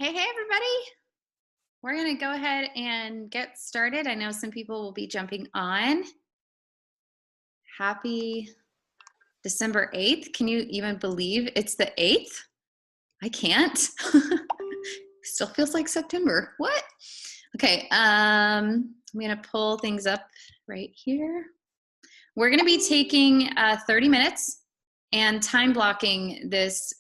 Hey, everybody. We're going to go ahead and get started. I know some people will be jumping on. Happy December 8th. Can you even believe it's the 8th? I can't. Still feels like September. What? Okay, I'm going to pull things up right here. We're going to be taking 30 minutes and time blocking this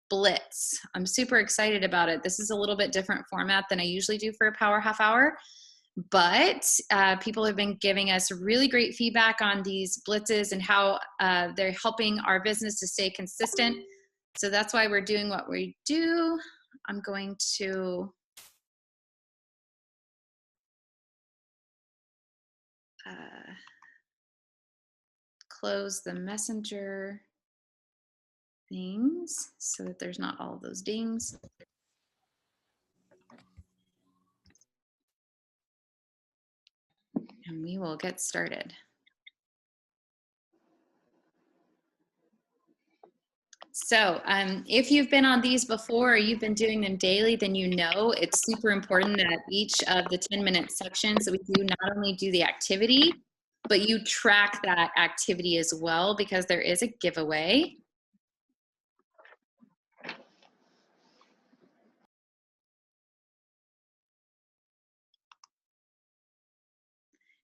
Blitz. I'm super excited about it. This is a little bit different format than I usually do for a power half hour, but people have been giving us really great feedback on these blitzes and how they're helping our business to stay consistent. So that's why we're doing what we do. I'm going to close the messenger things so that there's not all of those dings. And we will get started. So if you've been on these before or you've been doing them daily, then you know it's super important that each of the 10-minute sections that we do not only do the activity, but you track that activity as well, because there is a giveaway.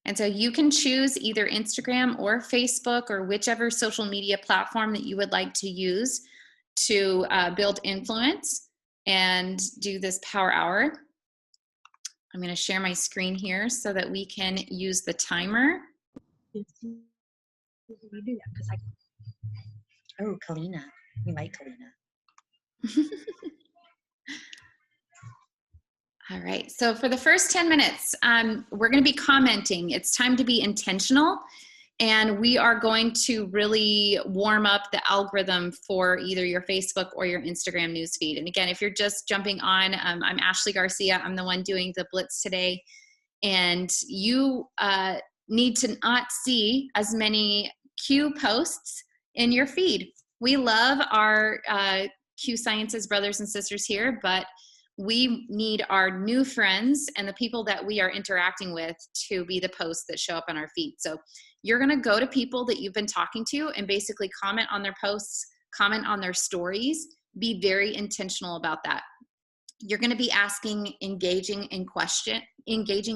And so you can choose either Instagram or Facebook or whichever social media platform that you would like to use to build influence and do this power hour. I'm going to share my screen here so that we can use the timer. You do that because oh, Kalina, we like Kalina. All right, so for the first 10 minutes, we're going to be commenting. It's time to be intentional, and we are going to really warm up the algorithm for either your Facebook or your Instagram newsfeed. And again, if you're just jumping on, I'm Ashley Garcia. I'm the one doing the Blitz today, and you need to not see as many Q posts in your feed. We love our Q Sciences brothers and sisters here, but we need our new friends and the people that we are interacting with to be the posts that show up on our feed. So you're going to go to people that you've been talking to and basically comment on their posts, comment on their stories. Be very intentional about that. You're going to be asking engaging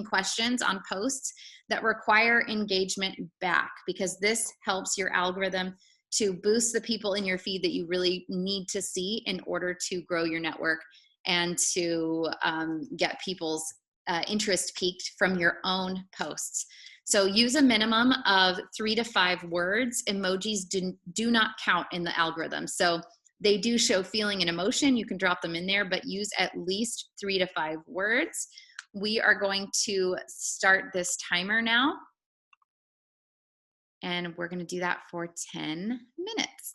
questions on posts that require engagement back, because this helps your algorithm to boost the people in your feed that you really need to see in order to grow your network and to get people's interest peaked from your own posts. So use a minimum of 3 to 5 words. Emojis do not count in the algorithm. So they do show feeling and emotion. You can drop them in there, but use at least 3 to 5 words. We are going to start this timer now. And we're going to do that for 10 minutes.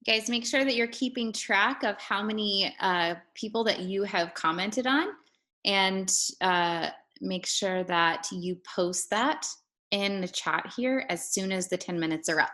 Guys, make sure that you're keeping track of how many people that you have commented on, and make sure that you post that in the chat here as soon as the 10 minutes are up.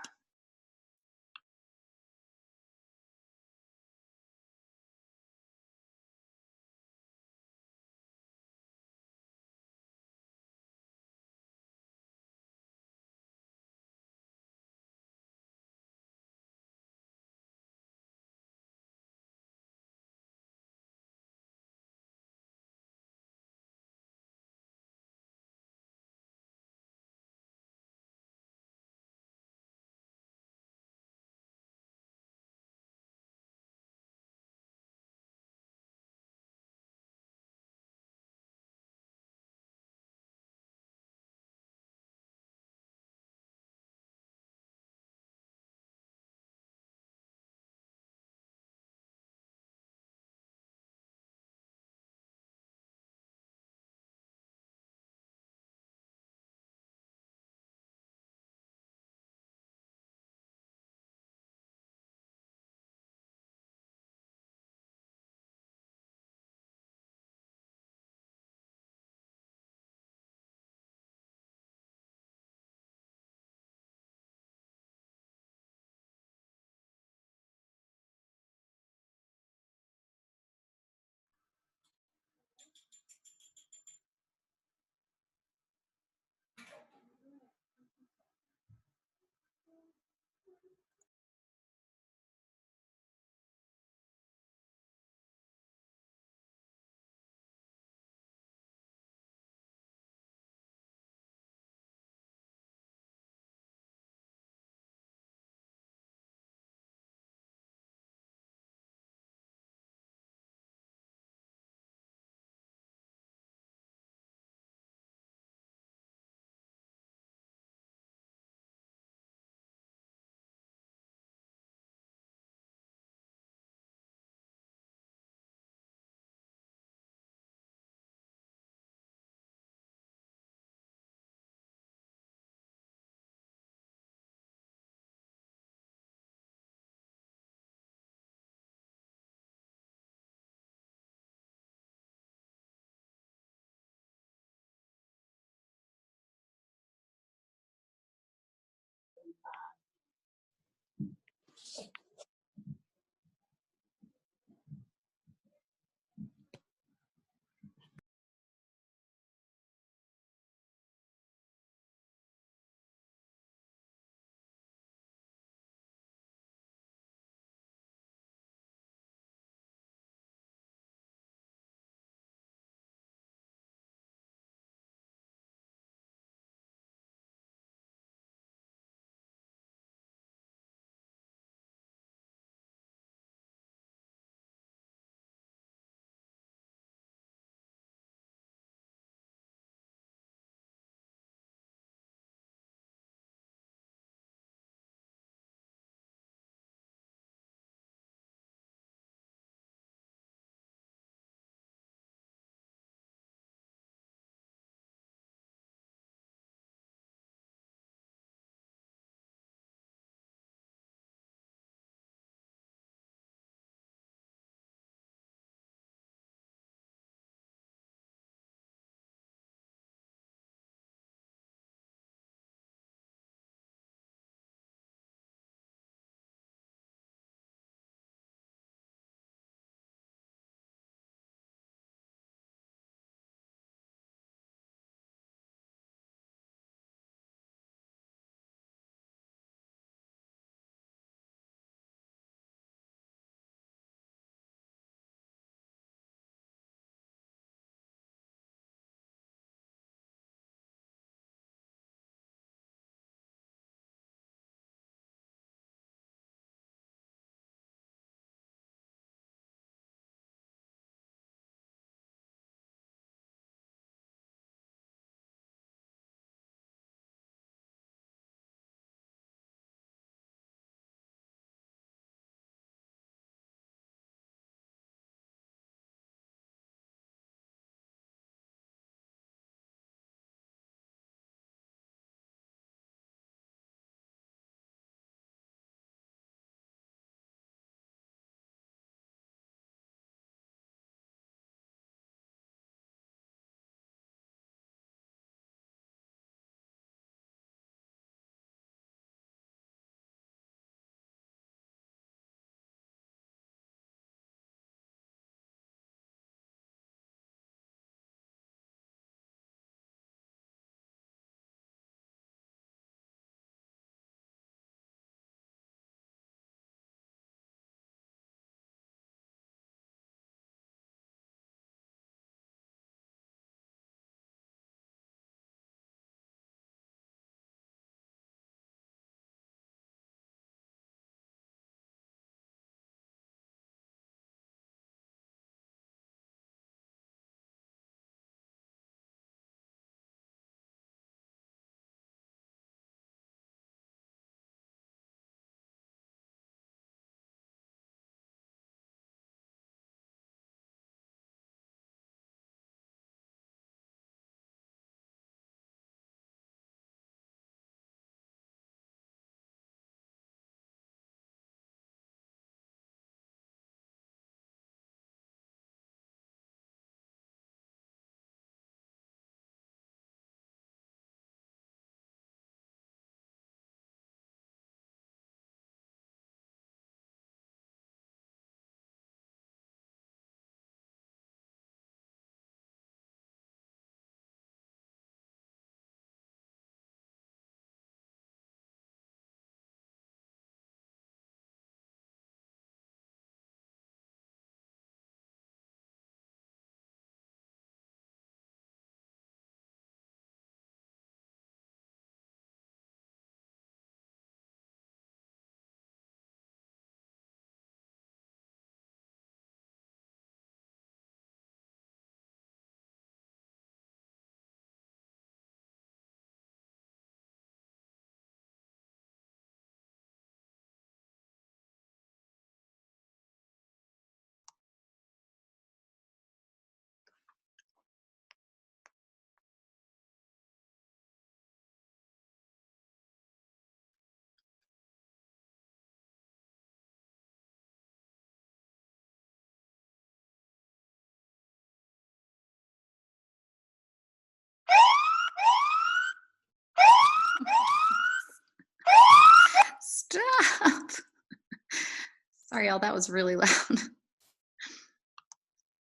Sorry, y'all, that was really loud.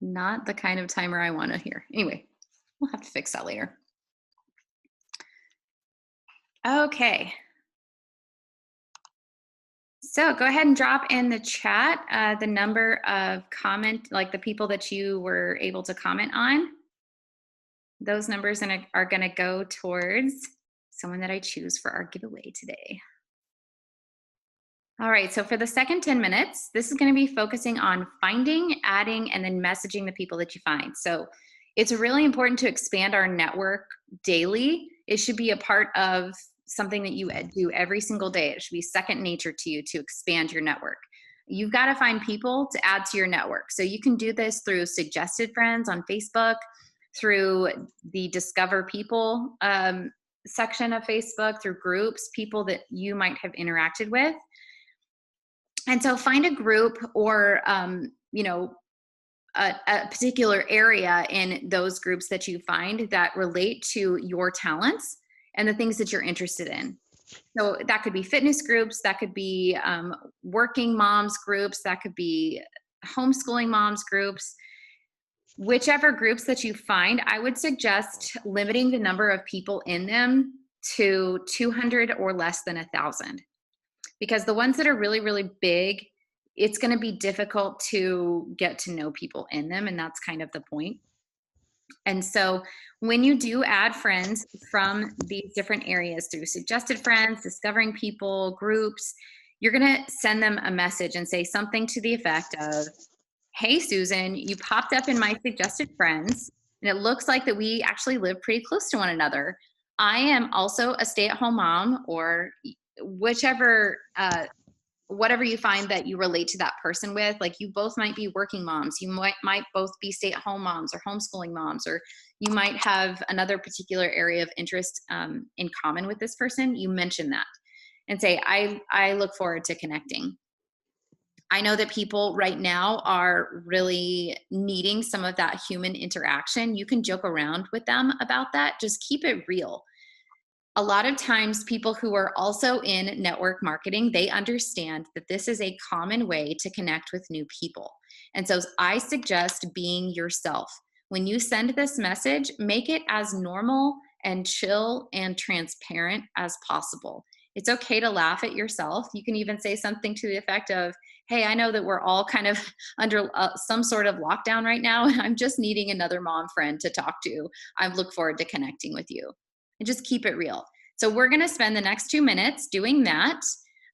Not the kind of timer I want to hear. Anyway, we'll have to fix that later. Okay. So go ahead and drop in the chat the number of like the people that you were able to comment on. Those numbers are going to go towards someone that I choose for our giveaway today. All right, so for the second 10 minutes, this is going to be focusing on finding, adding, and then messaging the people that you find. So it's really important to expand our network daily. It should be a part of something that you do every single day. It should be second nature to you to expand your network. You've got to find people to add to your network. So you can do this through suggested friends on Facebook, through the Discover People section of Facebook, through groups, people that you might have interacted with. And so find a group or, you know, a particular area in those groups that you find that relate to your talents and the things that you're interested in. So that could be fitness groups, that could be working moms groups, that could be homeschooling moms groups. Whichever groups that you find, I would suggest limiting the number of people in them to 200 or less than 1,000. Because the ones that are really, really big, it's going to be difficult to get to know people in them. And that's kind of the point. And so when you do add friends from these different areas through suggested friends, discovering people, groups, you're going to send them a message and say something to the effect of, hey, Susan, you popped up in my suggested friends, and it looks like that we actually live pretty close to one another. I am also a stay-at-home mom, or whichever, whatever you find that you relate to that person with. Like, you both might be working moms, you might both be stay-at-home moms or homeschooling moms, or you might have another particular area of interest in common with this person. You mention that and say, I look forward to connecting. I know that people right now are really needing some of that human interaction. You can joke around with them about that. Just keep it real. A lot of times people who are also in network marketing, they understand that this is a common way to connect with new people. And so I suggest being yourself. When you send this message, make it as normal and chill and transparent as possible. It's okay to laugh at yourself. You can even say something to the effect of, hey, I know that we're all kind of under some sort of lockdown right now, and I'm just needing another mom friend to talk to. I look forward to connecting with you. And just keep it real. So we're going to spend the next 2 minutes doing that.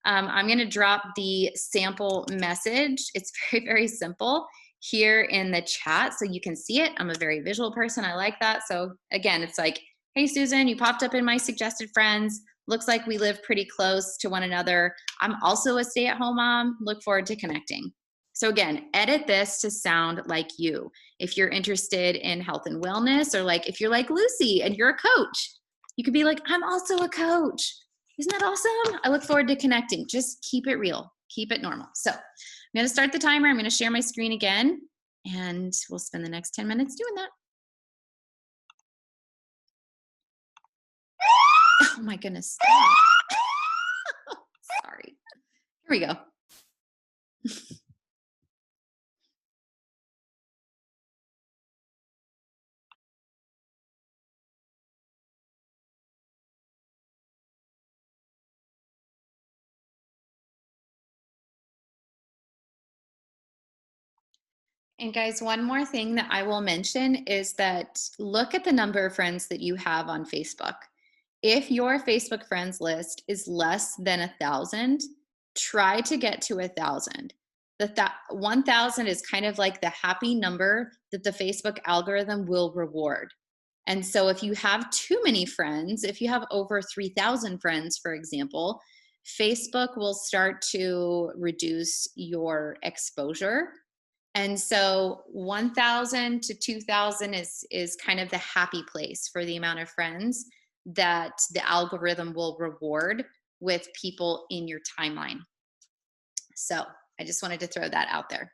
I'm going to drop the sample message. It's very, very simple here in the chat so you can see it. I'm a very visual person. I like that. So again, it's like, hey, Susan, you popped up in my suggested friends. Looks like we live pretty close to one another. I'm also a stay-at-home mom. Look forward to connecting. So again, edit this to sound like you. If you're interested in health and wellness, or like if you're like Lucy and you're a coach, you could be like, I'm also a coach. Isn't that awesome? I look forward to connecting. Just keep it real. Keep it normal. So I'm going to start the timer. I'm going to share my screen again, and we'll spend the next 10 minutes doing that. Oh my goodness. Sorry. Here we go. And guys, one more thing that I will mention is that look at the number of friends that you have on Facebook. If your Facebook friends list is less than 1,000, try to get to 1,000. 1,000 is kind of like the happy number that the Facebook algorithm will reward. And so if you have too many friends, if you have over 3,000 friends, for example, Facebook will start to reduce your exposure. And so 1,000 to 2,000 is kind of the happy place for the amount of friends that the algorithm will reward with people in your timeline. So I just wanted to throw that out there.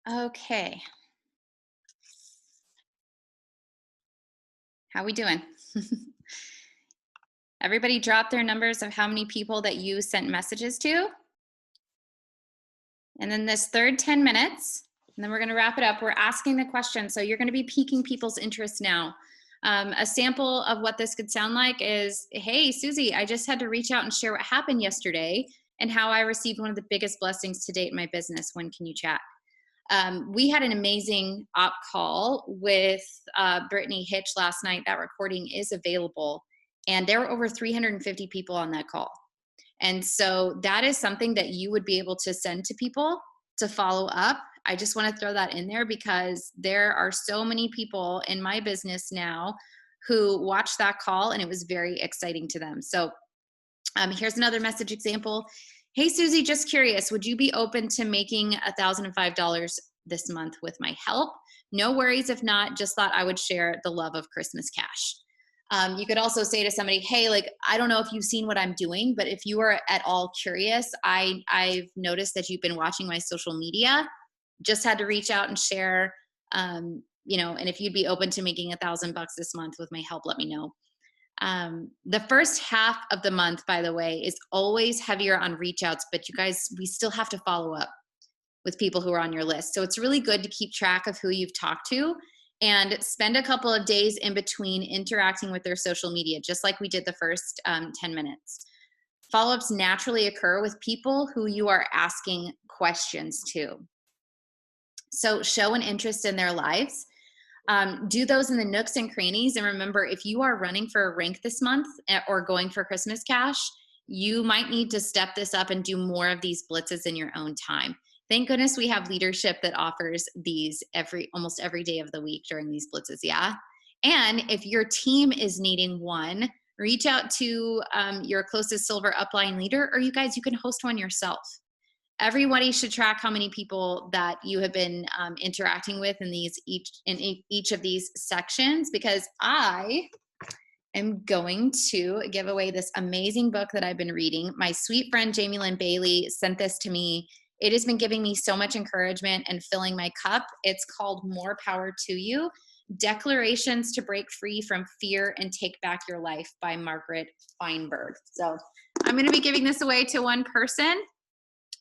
Okay. How we doing? Everybody drop their numbers of how many people that you sent messages to. And then this third 10 minutes, and then we're going to wrap it up. We're asking the question. So you're going to be piquing people's interest now. A sample of what this could sound like is, hey, Susie, I just had to reach out and share what happened yesterday and how I received one of the biggest blessings to date in my business. When can you chat? We had an amazing op call with Brittany Hitch last night. That recording is available. And there were over 350 people on that call. And so that is something that you would be able to send to people to follow up. I just want to throw that in there because there are so many people in my business now who watched that call and it was very exciting to them. So here's another message example. Hey, Susie, just curious, would you be open to making $1,005 this month with my help? No worries if not, just thought I would share the love of Christmas cash. You could also say to somebody, hey, like, I don't know if you've seen what I'm doing, but if you are at all curious, I've noticed that you've been watching my social media, just had to reach out and share, and if you'd be open to making $1,000 this month with my help, let me know. The first half of the month, by the way, is always heavier on reach outs, but you guys, we still have to follow up with people who are on your list. So it's really good to keep track of who you've talked to and spend a couple of days in between interacting with their social media, just like we did the first 10 minutes. Follow-ups naturally occur with people who you are asking questions to. So show an interest in their lives. Do those in the nooks and crannies. And remember, if you are running for a rank this month or going for Christmas cash, you might need to step this up and do more of these blitzes in your own time. Thank goodness we have leadership that offers these almost every day of the week during these blitzes. Yeah. And if your team is needing one, reach out to your closest silver upline leader, or you can host one yourself. Everybody should track how many people that you have been interacting with in each of these sections, because I am going to give away this amazing book that I've been reading. My sweet friend Jamie Lynn Bailey sent this to me. It has been giving me so much encouragement and filling my cup. It's called More Power to You: Declarations to Break Free from Fear and Take Back Your Life by Margaret Feinberg. So I'm going to be giving this away to one person.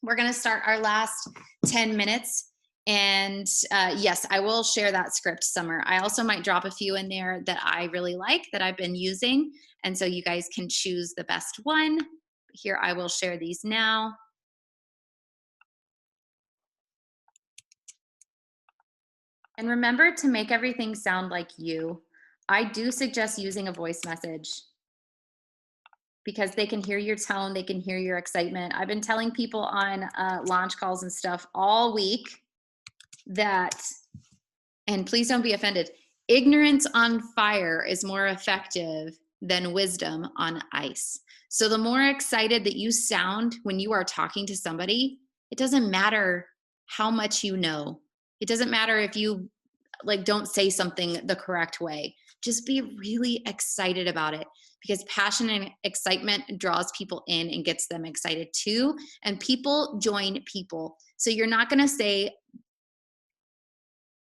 We're going to start our last 10 minutes. And yes, I will share that script, Summer. I also might drop a few in there that I really like that I've been using. And so you guys can choose the best one. Here, I will share these now. And remember to make everything sound like you. I do suggest using a voice message because they can hear your tone, they can hear your excitement. I've been telling people on launch calls and stuff all week that, and please don't be offended, ignorance on fire is more effective than wisdom on ice. So the more excited that you sound when you are talking to somebody, it doesn't matter how much you know. It doesn't matter if you don't say something the correct way. Just be really excited about it, because passion and excitement draws people in and gets them excited too. And people join people. So you're not going to say,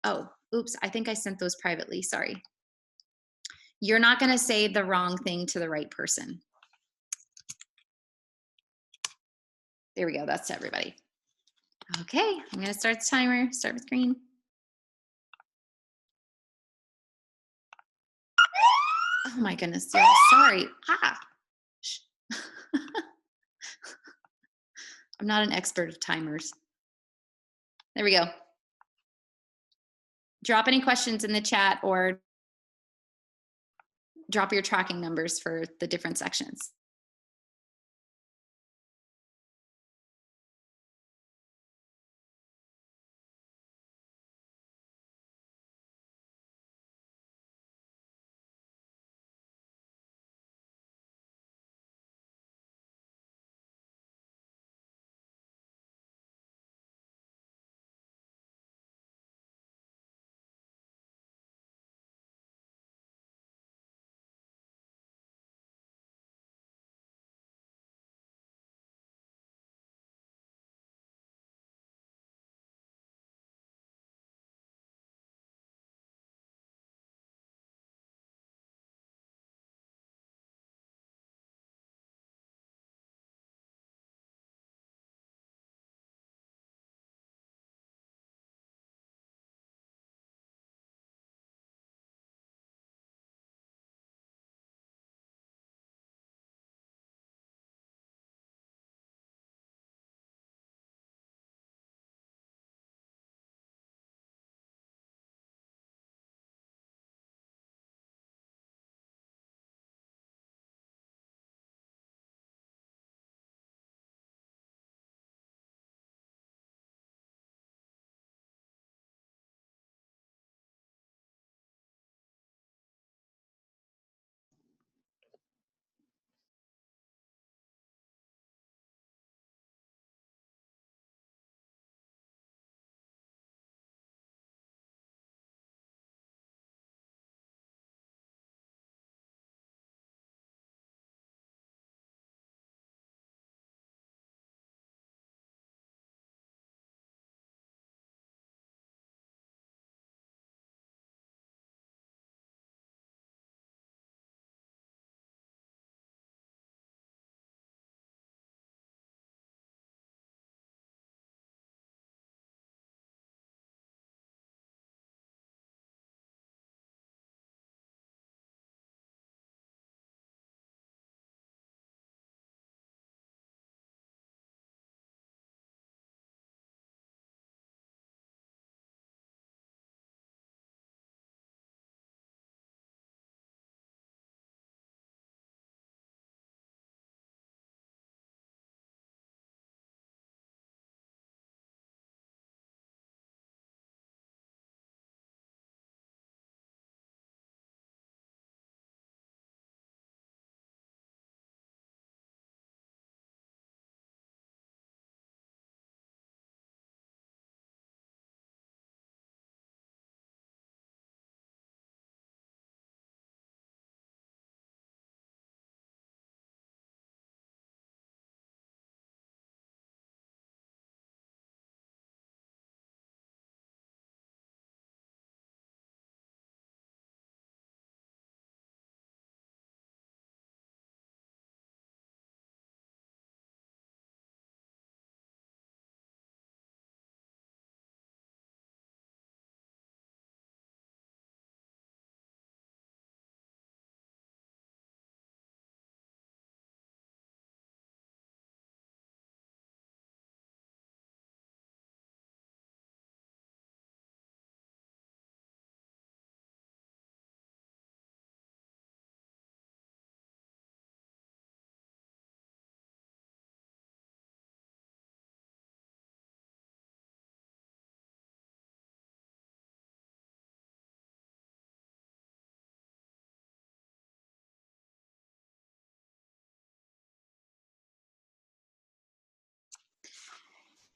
oh, oops, I think I sent those privately. Sorry. You're not going to say the wrong thing to the right person. There we go. That's to everybody. Okay, I'm going to start the timer. Start with green. Oh my goodness, y'all, sorry. I'm not an expert of timers. There we go. Drop any questions in the chat or drop your tracking numbers for the different sections.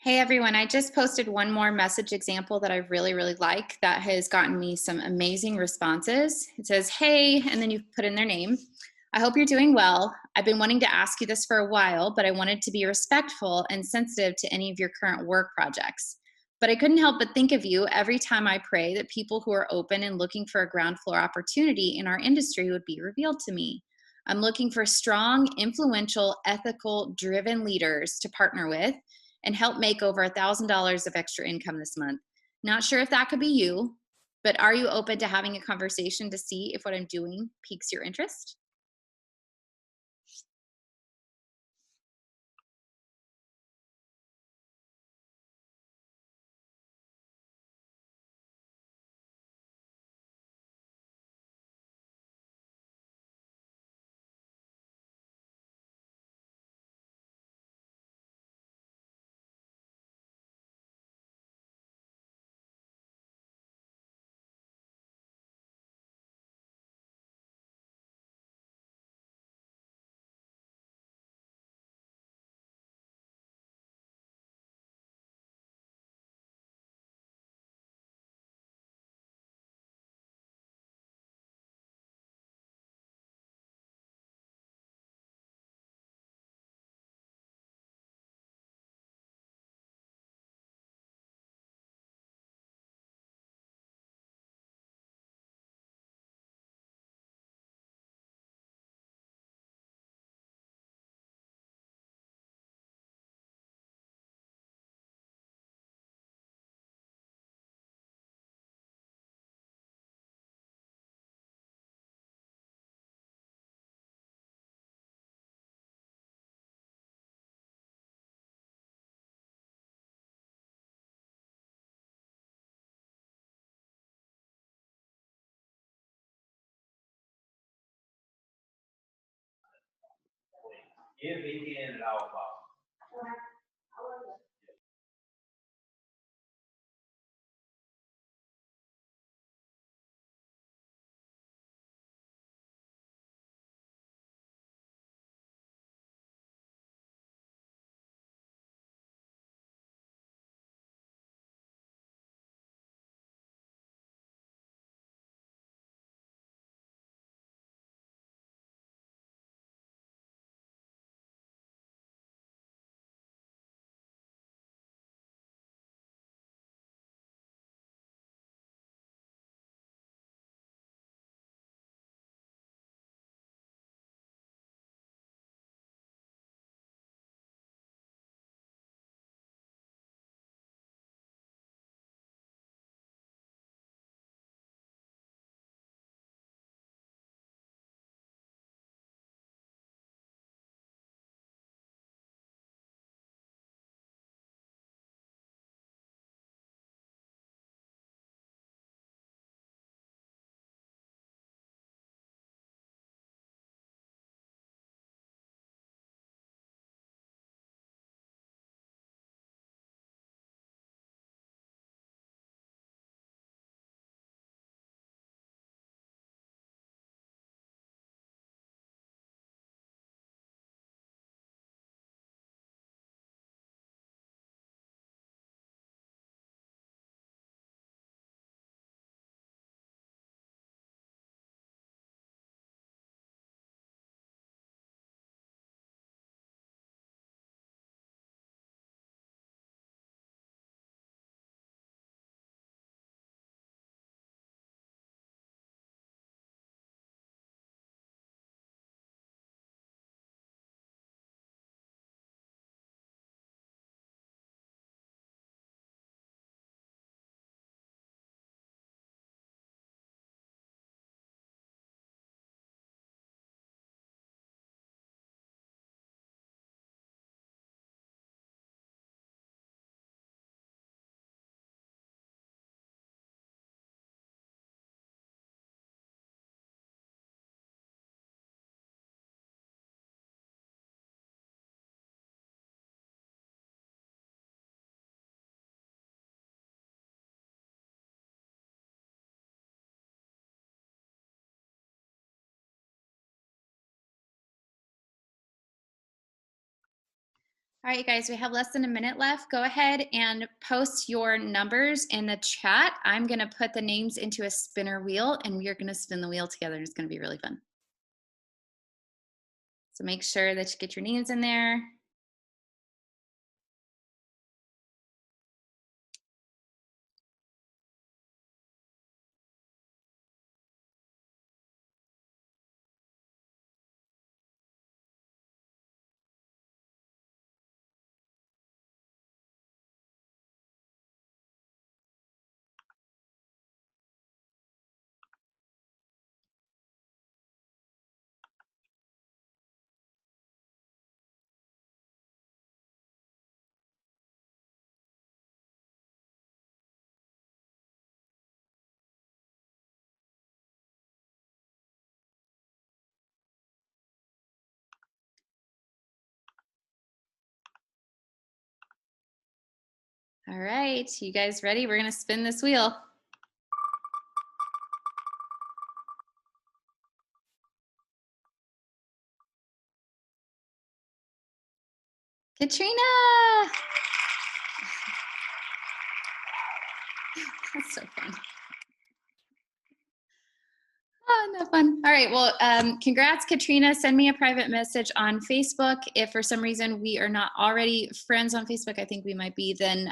Hey everyone, I just posted one more message example that I really like that has gotten me some amazing responses. It says, hey, and then you put in their name. I hope you're doing well. I've been wanting to ask you this for a while, but I wanted to be respectful and sensitive to any of your current work projects. But I couldn't help but think of you every time I pray that people who are open and looking for a ground floor opportunity in our industry would be revealed to me. I'm looking for strong, influential, ethical, driven leaders to partner with and help make over $1,000 of extra income this month. Not sure if that could be you, but are you open to having a conversation to see if what I'm doing piques your interest? If he can at all possible. All right, you guys, we have less than a minute left. Go ahead and post your numbers in the chat. I'm going to put the names into a spinner wheel, and we are going to spin the wheel together. It's going to be really fun. So make sure that you get your names in there. All right, you guys ready? We're going to spin this wheel. Katrina! That's so fun. Oh, no fun. All right, well, congrats, Katrina. Send me a private message on Facebook. If for some reason we are not already friends on Facebook, I think we might be, then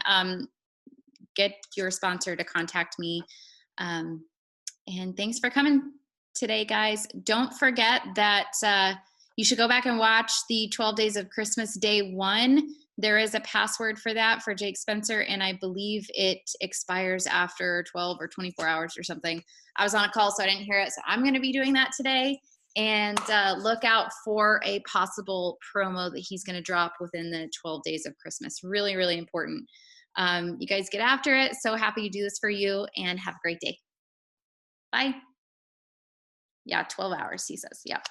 get your sponsor to contact me. And thanks for coming today, guys. Don't forget that you should go back and watch the 12 Days of Christmas Day 1. There is a password for that for Jake Spencer, and I believe it expires after 12 or 24 hours or something. I was on a call, so I didn't hear it, so I'm going to be doing that today. And look out for a possible promo that he's going to drop within the 12 days of Christmas. Really, really important. You guys get after it. So happy to do this for you, and have a great day. Bye. Yeah, 12 hours, he says. Yeah.